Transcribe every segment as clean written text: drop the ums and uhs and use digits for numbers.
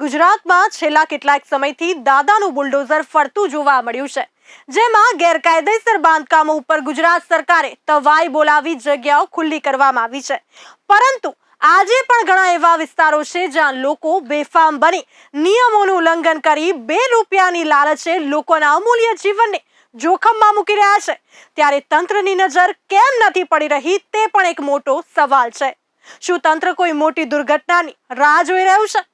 ગુજરાતમાં છેલ્લા કેટલાક સમયથી દાદાનું બુલડોઝર ફરતું જોવા મળ્યું છે, જેમાં ગેરકાયદેસર બાંધકામો ઉપર ગુજરાત સરકારે તવાઈ બોલાવી જગ્યાઓ ખુલ્લી કરવામાં આવી છે. પરંતુ આજે પણ ઘણા એવા વિસ્તારો છે જ્યાં લોકો બેફામ બની નિયમોનું ઉલ્લંઘન કરી ₹2ની લાલચે લોકોના અમૂલ્ય જીવનને જોખમમાં મૂકી રહ્યા છે. ત્યારે તંત્રની નજર કેમ નથી પડી રહી તે પણ એક મોટો સવાલ છે. શું તંત્ર કોઈ મોટી દુર્ઘટનાની રાહ જોઈ રહ્યું છે?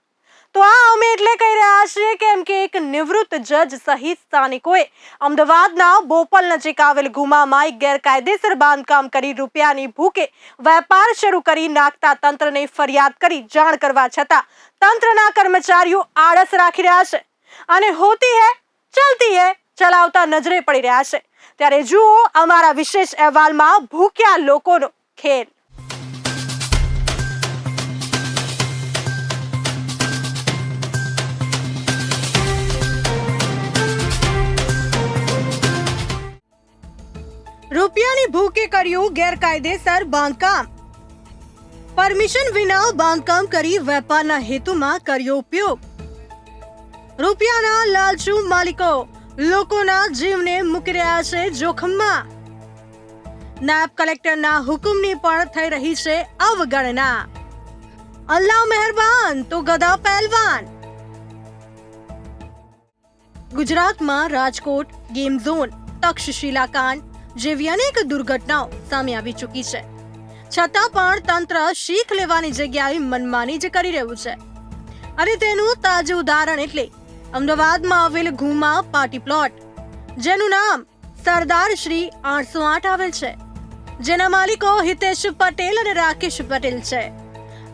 તો આ અમે એટલે કહી રહ્યા છીએ કેમ કે એક નિવૃત્ત જજ સહિત સ્થાનિકોએ અમદાવાદના બોપલ નજીક આવેલ ગુમામાં એક ગેરકાયદેસર બાંધકામ કરી રૂપિયાની ભૂખે વેપાર શરૂ કરી નાખતા તંત્રને ફરિયાદ કરી જાણ કરવા છતાં તંત્રના કર્મચારીઓ આળસ રાખી રહ્યા છે અને હોતી હે ચલતી હે ચલાવતા નજરે પડી રહ્યા છે. ત્યારે જુઓ અમારા વિશેષ અહેવાલમાં ભૂખ્યા લોકોનો ખેલ. રૂપિયાની ભૂખે કર્યું ગેરકાયદેસર બાંધકામ. પરમિશન વિના બાંધકામ કરી વેપારના હેતુમાં કર્યો ઉપયોગ. રૂપિયાના લાલચુ માલિકો લોકોના જીવને મૂકી રહ્યા છે જોખમમાં. નાયબ કલેક્ટરના હુકમની પણ થઈ રહી છે અવગણના. અલ્લાહ મહેરબાન તો ગધા પહેલવાન. ગુજરાતમાં રાજકોટ ગેમ ઝોન, તક્ષશિલા કાંડ જેવી અનેક દુર્ઘટનાઓ સામે આવી ચૂકી છે, છતાં પણ તંત્ર શીખ લેવાની જગ્યાએ મનમાની જ કરી રહ્યું છે. અને તેનું તાજું ઉદાહરણ એટલે અમદાવાદમાં આવેલ ઘુમા પાર્ટી પ્લોટ, જેનું નામ સરદાર શ્રી 808 આવેલ છે, જેના માલિકો હિતેશ પટેલ અને રાકેશ પટેલ છે.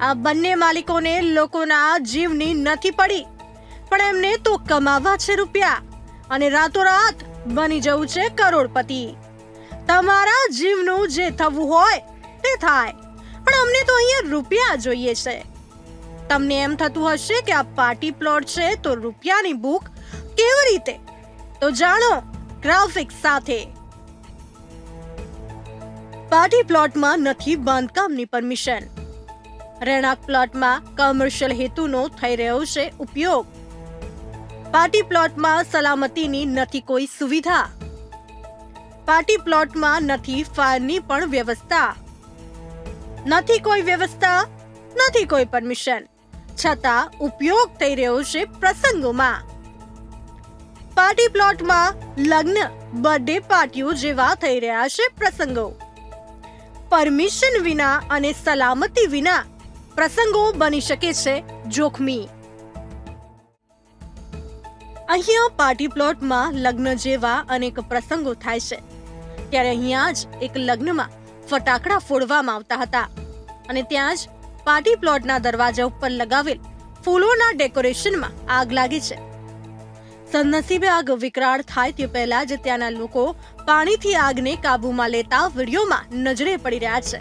આ બંને માલિકોને લોકોના જીવની નથી પડી, પણ એમને તો કમાવા છે રૂપિયા અને રાતોરાત બની જવું છે કરોડપતિ. તમારા જીવનું જે થવું હોય તે થાય, પણ અમને તો અહીંયા રૂપિયા જોઈએ છે. તમને એમ થતું હશે કે આ પાર્ટી પ્લોટ છે તો રૂપિયાની ભૂખ કેવી રીતે? તો જાણો ગ્રાફિક્સ સાથે. પાર્ટી પ્લોટમાં નથી બાંધકામની પરમિશન. રહેણાંક પ્લોટમાં કમર્શિયલ હેતુનો થઈ રહ્યો છે ઉપયોગ. પાર્ટી પ્લોટમાં સલામતીની નથી કોઈ સુવિધા. પાર્ટી પ્લોટમાં નથી ફાયરની પણ વ્યવસ્થા. નથી કોઈ વ્યવસ્થા, નથી કોઈ પરમિશન, છતાં ઉપયોગ થઈ રહ્યો છે પ્રસંગોમાં. પાર્ટી પ્લોટમાં લગ્ન, બર્થડે પાર્ટીઓ જેવા થઈ રહ્યા છે પ્રસંગો. પરમિશન વિના અને સલામતી વિના પ્રસંગો બની શકે છે જોખમી. અહીંયા પાર્ટી પ્લોટમાં લગ્ન જેવા અનેક પ્રસંગો થાય છે, ત્યારે અહીંયા જ એક લગ્નમાં ફટાકડા ફોડવામાં આવતા હતા અને ત્યાં જ પાર્ટી પ્લોટના દરવાજા ઉપર લગાવેલ ફૂલોના ડેકોરેશનમાં આગ લાગી છે. સદનસીબે આગ વિકરાળ થાય તે પહેલા જ ત્યાંના લોકો પાણીથી આગને કાબૂમાં લેતા વિડીયોમાં નજરે પડી રહ્યા છે.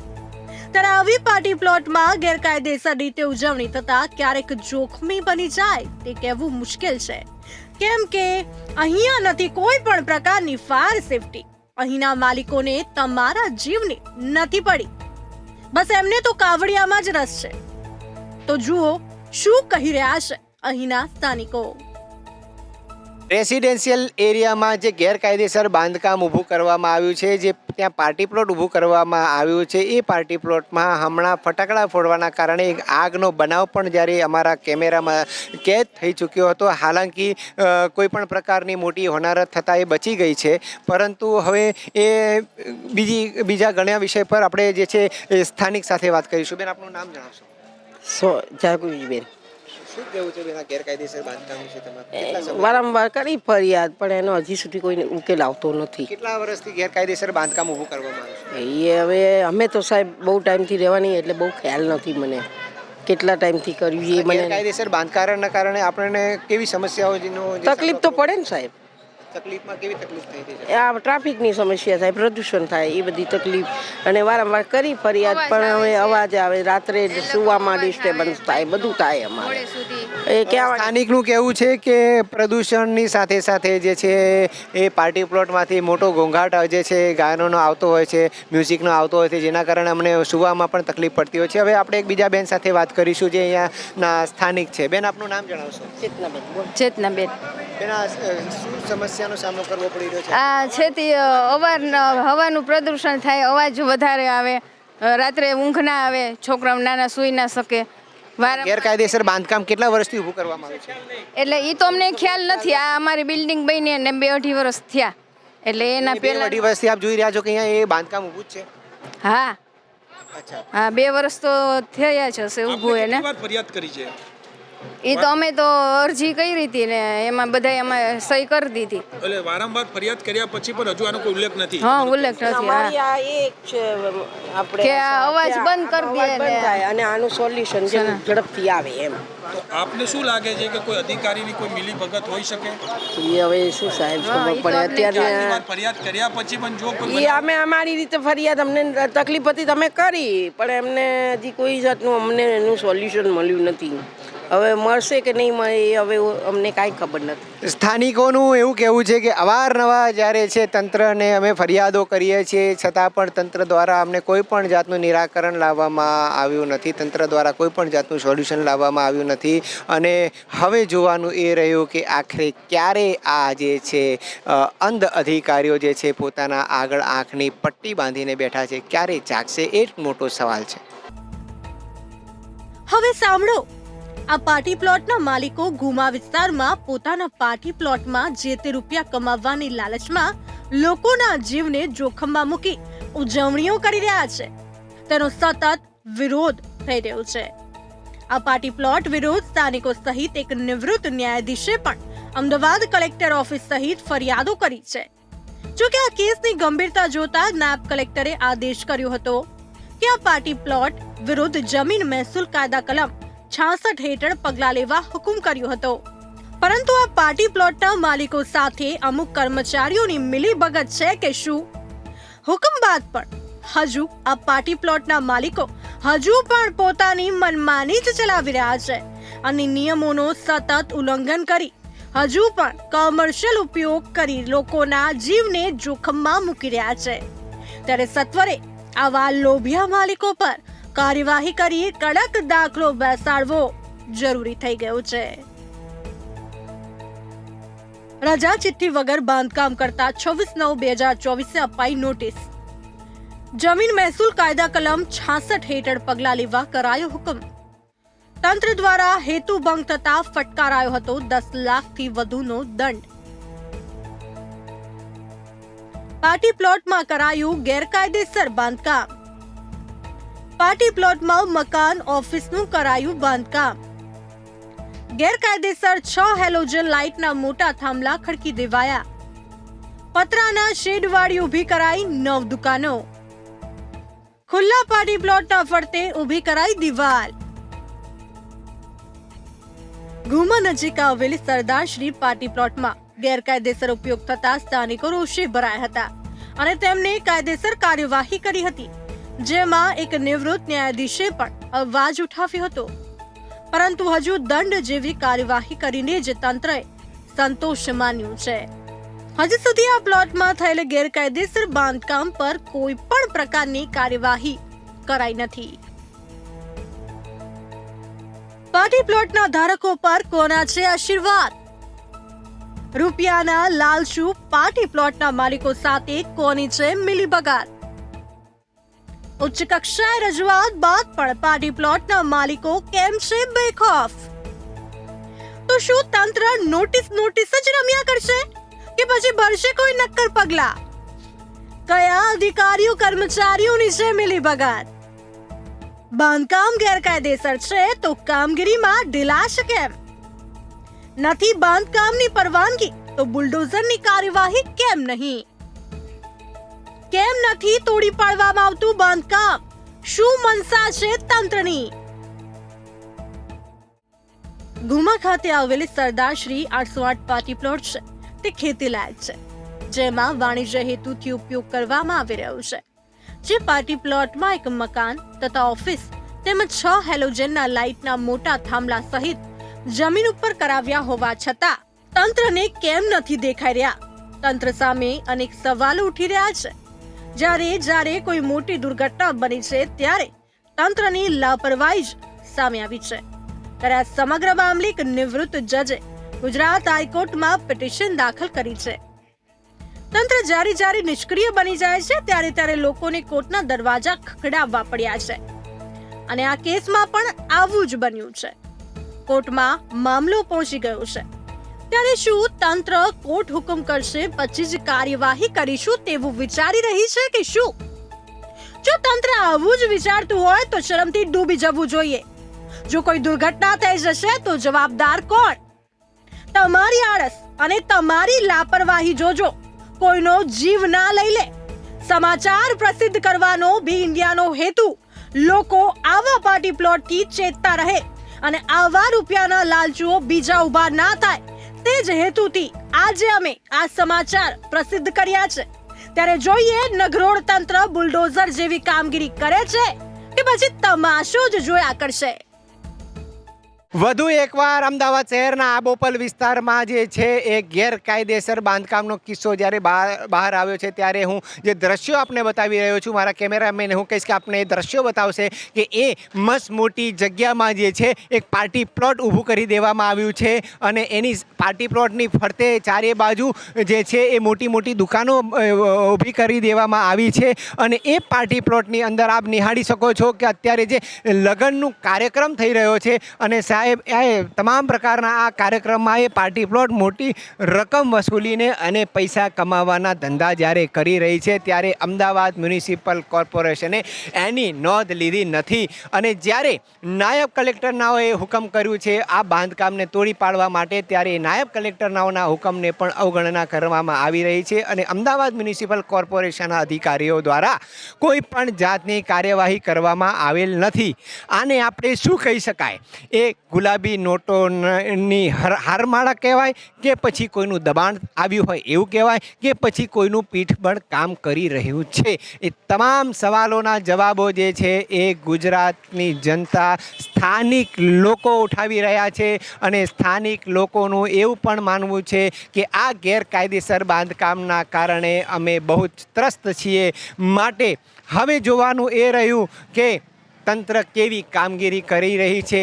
ત્યારે આવી પાર્ટી પ્લોટમાં ગેરકાયદેસર રીતે ઉજવણી થતા ક્યારેક જોખમી બની જાય તે કહેવું મુશ્કેલ છે, કેમ કે અહીંયા નથી કોઈ પણ પ્રકારની ફાયર સેફટી. અહીંના માલિકોને તમારા જીવની નથી પડી, બસ એમને તો કાવડિયામાં જ રસ છે. તો જુઓ શું કહી રહ્યા છે અહીંના સ્થાનિકો. રેસિડેન્શિયલ એરિયામાં જે ગેરકાયદેસર બાંધકામ ઊભું કરવામાં આવ્યું છે, જે ત્યાં પાર્ટી પ્લોટ ઊભું કરવામાં આવ્યું છે, એ પાર્ટી પ્લોટમાં હમણાં ફટાકડા ફોડવાના કારણે એક આગનો બનાવ પણ જ્યારે અમારા કેમેરામાં કેદ થઈ ચૂક્યો હતો. હાલાંકિ કોઈ પણ પ્રકારની મોટી હોનારત થતાં એ બચી ગઈ છે, પરંતુ હવે એ બીજા ઘણા વિષય પર આપણે જે છે એ સ્થાનિક સાથે વાત કરીશું. બેન, આપનું નામ જણાવશો? જાગૃતિબેન. શું કહેવું છે બેન ગેરકાયદેસર બાંધકામ વિશે તમારે? વારંવાર કરી ફરિયાદ, પણ એનો હજી સુધી કોઈ ઉકેલ આવતો નથી. કેટલા વર્ષથી ગેરકાયદેસર બાંધકામ ઊભું કરવામાં આવે છે? એ હવે અમે તો સાહેબ બહુ ટાઈમથી રહેવાની, એટલે બહુ ખ્યાલ નથી મને કેટલા ટાઈમથી કર્યું એ મને. ગેરકાયદેસર બાંધકામના કારણે આપણને કેવી સમસ્યાઓ તકલીફ તો પડે ને સાહેબ. તકલીફમાં કેવી તકલીફ થઈ રહી છે? આ ટ્રાફિકની સમસ્યા થાય, પ્રદૂષણ થાય, એ બધી તકલીફ અને વારંવાર કરી ફરિયાદ પણ હવે અવાજ આવે, રાત્રે સુવામાં ડિસ્ટર્બન્સ થાય, બધું થાય અમારે. એ ક્યાં સ્થાનિકનું કહેવું છે કે પ્રદૂષણની સાથે સાથે જે છે એ પાર્ટી પ્લોટમાંથી મોટો ઘોંઘાટ જે છે ગાયનોનો આવતો હોય છે, મ્યુઝિકનો આવતો હોય છે, જેના કારણે અમને સુવામાં પણ તકલીફ પડતી હોય છે. હવે આપણે એક બીજા બેન સાથે વાત કરીશું જે અહીંયાના સ્થાનિક છે. બેન, આપનું નામ જણાવશો? ચેતનાબેન બોલ. ચેતનાબેન, બેન, આ શું સમસ્યાનો સામનો કરવો પડી રહ્યો છે? આ છે તે હવાનું પ્રદૂષણ થાય, અવાજ વધારે આવે, રાત્રે ઊંઘ ના આવે, છોકરાઓ નાના સૂઈ ના શકે. ગેરકાયદેસર બાંધકામ કેટલા વર્ષથી ઊભું કરવામાં આવ્યું છે? એટલે એ તો અમને ખ્યાલ નથી. આ અમારી બિલ્ડિંગ બની ને 2-2.5 વર્ષ થયા. એટલે એના પહેલા 2-2.5 વર્ષથી આપ જોઈ રહ્યા છો કે અહીંયા એ બાંધકામ ઊભું જ છે? હા અચ્છા. હા 2 વર્ષ તો થયા છે હશે ઊભું એને. કેટલી વાર ફરિયાદ કરી છે? એ તો અમે તો અરજી કરી હતી ને એમાં બધાય અમે સહી કરી દીધી. એટલે વારંવાર ફરિયાદ કર્યા પછી પણ હજુ આનો કોઈ ઉલ્લેખ નથી. હા ઉલ્લેખ નથી. અમારી હા આ એક છે આપણે કે આ અવાજ બંધ કરી દે અવાજ બંધ થાય અને આનું સોલ્યુશન જે ઝડપથી આવે એમ. તો આપને શું લાગે છે કે કોઈ અધિકારીની કોઈ મિલીભગત હોઈ શકે? એ હવે શું સાહેબ ખબર પડે આટલી અત્યારે. વાર ફરિયાદ કર્યા પછી પણ જો કોઈ એ અમે અમારી રીતે ફરિયાદ અમને તકલીફ હતી તમે કરી, પણ એમને હજી કોઈ જાતનું અમને એનું સોલ્યુશન મળ્યું નથી. હવે મળશે કે નહીં મળે એ હવે અમને કાંઈ ખબર નથી. સ્થાનિકોનું એવું કહેવું છે કે અવારનવાર જ્યારે છે તંત્રને અમે ફરિયાદો કરીએ છીએ છતાં પણ તંત્ર દ્વારા અમને કોઈ પણ જાતનું નિરાકરણ લાવવામાં આવ્યું નથી, તંત્ર દ્વારા કોઈ પણ જાતનું સોલ્યુશન લાવવામાં આવ્યું નથી. અને હવે જોવાનું એ રહ્યું કે આખરે ક્યારે આ જે છે અંધ અધિકારીઓ જે છે પોતાના આગળ આંખની પટ્ટી બાંધીને બેઠા છે, ક્યારે જાગશે એ જ મોટો સવાલ છે. હવે સાંભળો, આ પાર્ટી પ્લોટના માલિકો ગુમા વિસ્તારમાં પોતાના પાર્ટી પ્લોટમાં જે તે રૂપિયા કમાવવાની લાલચમાં લોકોના જીવને જોખમમાં મૂકી ઉજવણીઓ કરી રહ્યા છે, તેનો સતત વિરોધ થઈ રહ્યો છે. આ પાર્ટી પ્લોટ વિરોધ સ્થાનિકો સહિત એક નિવૃત્ત ન્યાયાધીશે પણ અમદાવાદ કલેક્ટર ઓફિસ સહિત ફરિયાદો કરી છે. જો કે આ કેસની ગંભીરતા જોતા નાયબ કલેક્ટરે આદેશ કર્યો હતો કે આ પાર્ટી પ્લોટ વિરુદ્ધ જમીન મહેસૂલ કાયદા કલમ 66 હેઠળ પગલાં લેવા હુકમ કર્યો હતો. પરંતુ આ પાર્ટી પ્લોટના માલિકો સાથે અમુક કર્મચારીઓની મિલીભગત છે કે શું? હુકમ બાદ પણ હજુ આ પાર્ટી પ્લોટના માલિકો હજુ પણ પોતાની મનમાની જ ચલાવી રહ્યા છે અને નિયમોનો સતત ઉલ્લંઘન કરી હજુ પણ કોમર્શિયલ ઉપયોગ કરી લોકોના જીવને જોખમમાં મૂકી રહ્યા છે. ત્યારે સત્વરે આવા લોભિયા માલિકો પર કાર્યવાહી કરી કડક દાખલો બેસાડવો જરૂરી થઈ ગયો છે. રજા ચિઠ્ઠી વગર બાંધકામ કરતા 26/9/2024 અપાઈ નોટિસ. જમીન મહેસૂલ કાયદા કલમ 66 હેઠળ પગલાં લેવા કરાયો હુકમ. તંત્ર દ્વારા હેતુ ભંગ થતા ફટકારાયો હતો 10 લાખથી વધુનો દંડ. પાર્ટી પ્લોટમાં કરાયું ગેરકાયદેસર બાંધકામ. પાર્ટી પ્લોટમાં મકાન ઓફિસનું કરાયું બાંધકામ. ગેરકાયદેસર 6 હેલોજન લાઇટના મોટા થાંભલા ખડકી દેવાયા. પતરાના શેડવાળી ઊભી કરાઈ 9 દુકાનો. ખુલ્લા પાર્ટી પ્લોટના ફરતે ઊભી કરાઈ દિવાલ. ગુમા નજીક આવેલી સરદારશ્રી પાર્ટી પ્લોટમાં ગેરકાયદેસર ઉપયોગ થતા સ્થાનિકો રોષે ભરાયા હતા અને તેમને કાયદેસર કાર્યવાહી કરી હતી, જેમાં એક નિવૃત્ત ન્યાયાધીશે પણ અવાજ ઉઠાવ્યો હતો. પરંતુ હજુ દંડ જેવી કાર્યવાહી કરીને જ તંત્રએ સંતોષ માન્યું છે. હજી સુધી આ પ્લોટમાં થયેલ ગેરકાયદેસર બાંધકામ પર કોઈ પણ પ્રકારની કાર્યવાહી કરાઈ નથી. પાર્ટી પ્લોટના ધારકો પર કોના છે આશીર્વાદ? રૂપિયાના લાલચુ પાર્ટી પ્લોટના માલિકો સાથે કોની છે મિલીભગત? ઉચ્ચ કક્ષાએ રજૂઆત બાદ પણ પાર્ટી પ્લોટના માલિકો કેમ છે બેખૌફ? તો શું તંત્ર નોટિસ જ રમ્યા કરશે કે પછી ભરશે કોઈ નક્કર પગલા? કયા અધિકારીઓ કર્મચારીઓની છે મિલીભગત? બાંધકામ ગેરકાયદેસર છે તો કામગીરીમાં ઢીલાશ કેમ? નથી બાંધકામની પરવાનગી તો બુલડોઝરની કાર્યવાહી કેમ નહીં? કેમ નથી તોડી પાડવામાં આવતું બાંધકામ? શું મનસા છે તંત્રની? ગુમા ખાતે આવેલી સરદારશ્રી 808 પાર્ટી પ્લોટ છે તે ખેતીલાયક છે, જેમાં વાણિજ્ય હેતુથી ઉપયોગ કરવામાં આવી રહ્યો છે. જે પાર્ટી પ્લોટમાં એક મકાન તથા ઓફિસ તેમજ 6 હેલોજનના લાઇટના મોટા થાંભલા સહિત જમીન ઉપર કરાવ્યા હોવા છતાં તંત્રને કેમ નથી દેખાઈ રહ્યા? તંત્ર સામે અનેક સવાલો ઉઠી રહ્યા છે. જ્યારે કોઈ મોટી દુર્ઘટના બની છે ત્યારે તંત્રની લાપરવાહી જ સામે આવી છે. ત્યારે આ સમગ્ર મામલે એક નિવૃત્ત જજે ગુજરાત હાઈકોર્ટમાં પિટિશન દાખલ કરી છે. તંત્ર જ્યારે નિષ્ક્રિય બની જાય છે ત્યારે લોકોને કોર્ટના દરવાજા ખખડાવવા પડ્યા છે. અને આ કેસમાં પણ આવું જ બન્યું છે. કોર્ટમાં મામલો પહોંચી ગયો છે. ત્યારે શું તંત્ર કોર્ટ હુકમ કરશે પછી જ કાર્યવાહી કરીશું તેવું વિચારી રહી છે કે શું? જો તંત્ર આવું જ વિચારતું હોય તો શરમથી ડૂબી જવું જોઈએ. જો કોઈ દુર્ઘટના થઈ જશે તો જવાબદાર કોણ? તમારી આળસ અને તમારી લાપરવાહી જોજો કોઈનો જીવ ના લઈ લે. સમાચાર પ્રસિદ્ધ કરવાનો બી ઇન્ડિયાનો હેતુ લોકો આવા પાર્ટી પ્લોટથી ચેતતા રહે અને આવા રૂપિયાના લાલચુઓ બીજા ઉભા ના થાય, તે જ હેતુથી આજે અમે આ સમાચાર પ્રસિદ્ધ કર્યા છે. ત્યારે જોઈએ નગરોળ તંત્ર બુલડોઝર જેવી કામગીરી કરે છે કે પછી તમાશો જ જોયા કરશે. વધુ એકવાર અમદાવાદ શહેરના આબોપલ વિસ્તારમાં જે છે એ ગેરકાયદેસર બાંધકામનો કિસ્સો જ્યારે બહાર આવ્યો છે ત્યારે હું જે દ્રશ્યો આપને બતાવી રહ્યો છું, મારા કેમેરામેન હું કહીશ કે આપને એ દ્રશ્યો બતાવશે કે એ મસ્ત મોટી જગ્યામાં જે છે એક પાર્ટી પ્લોટ ઊભું કરી દેવામાં આવ્યું છે અને એની પાર્ટી પ્લોટની ફરતે ચારે બાજુ જે છે એ મોટી દુકાનો ઊભી કરી દેવામાં આવી છે. અને એ પાર્ટી પ્લોટની અંદર આપ નિહાળી શકો છો કે અત્યારે જે લગ્નનું કાર્યક્રમ થઈ રહ્યો છે અને સાહેબ એ તમામ પ્રકારના આ કાર્યક્રમમાં એ પાર્ટી પ્લોટ મોટી રકમ વસૂલીને અને પૈસા કમાવાના ધંધા જ્યારે કરી રહી છે ત્યારે અમદાવાદ મ્યુનિસિપલ કોર્પોરેશને એની નોંધ લીધી નથી. અને જ્યારે નાયબ કલેક્ટરનાઓએ હુકમ કર્યું છે આ બાંધકામને તોડી પાડવા માટે ત્યારે નાયબ કલેક્ટરનાઓના હુકમને પણ અવગણના કરવામાં આવી રહી છે અને અમદાવાદ મ્યુનિસિપલ કોર્પોરેશનના અધિકારીઓ દ્વારા કોઈ પણ જાતની કાર્યવાહી કરવામાં આવેલ નથી. આને આપણે શું કહી શકાય? એ ગુલાબી નોટોની હારમાળા કહેવાય કે પછી કોઈનું દબાણ આવ્યું હોય એવું કહેવાય કે પછી કોઈનું પીઠબળ કામ કરી રહ્યું છે? એ તમામ સવાલોના જવાબો જે છે એ ગુજરાતની જનતા સ્થાનિક લોકો ઉઠાવી રહ્યા છે. અને સ્થાનિક લોકોનું એવું પણ માનવું છે કે આ ગેરકાયદેસર બાંધકામના કારણે અમે બહુ જ ત્રસ્ત છીએ. માટે હવે જોવાનું એ રહ્યું કે તંત્ર કેવી કામગીરી કરી રહી છે,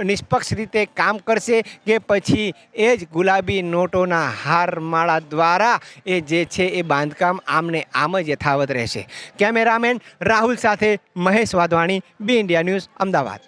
નિષ્પક્ષ રીતે કામ કરશે કે પછી એ જ ગુલાબી નોટોના હારમાળા દ્વારા એ જે છે એ બાંધકામ આમને આમ જ યથાવત રહેશે. કેમેરામેન રાહુલ સાથે મહેશ વાધવાણી, બી ઇન્ડિયા ન્યૂઝ, અમદાવાદ.